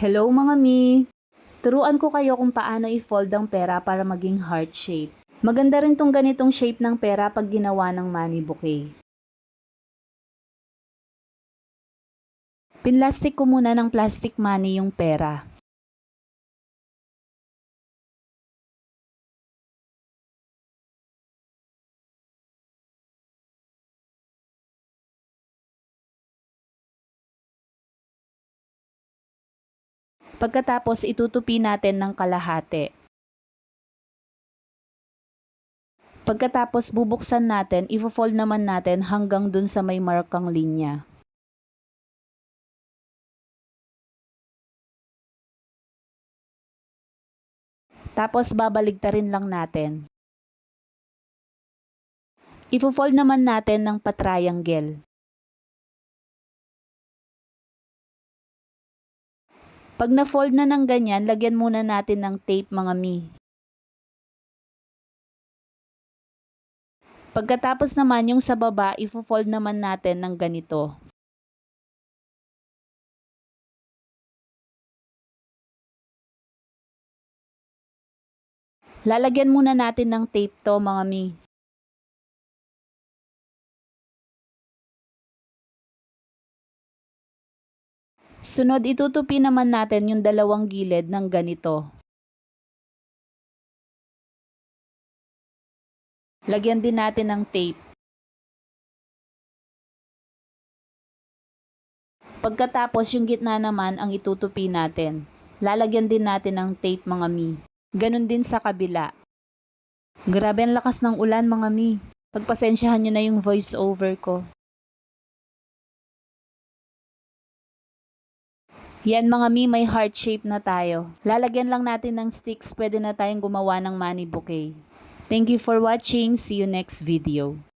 Hello mga mi! Turuan ko kayo kung paano i-fold ang pera para maging heart shape. Maganda rin tong ganitong shape ng pera pag ginawa ng money bouquet. Pinlastik ko muna ng plastic money yung pera. Pagkatapos itutupi natin ng kalahati. Pagkatapos bubuksan natin, i-fold naman natin hanggang dun sa may markang linya. Tapos babaligtarin lang natin. I-fold naman natin ng pa-triangle. Pag na-fold na ng ganyan, lagyan muna natin ng tape mga mi. Pagkatapos naman yung sa baba, i-fold naman natin ng ganito. Lalagyan muna natin ng tape to mga mi. Sunod, itutupi naman natin yung dalawang gilid ng ganito. Lagyan din natin ng tape. Pagkatapos yung gitna naman ang itutupi natin. Lalagyan din natin ng tape mga mi. Ganon din sa kabila. Grabe ang lakas ng ulan mga mi. Pagpasensyahan nyo na yung voice over ko. Yan mga mi, may heart shape na tayo. Lalagyan lang natin ng sticks, pwede na tayong gumawa ng money bouquet. Thank you for watching. See you next video.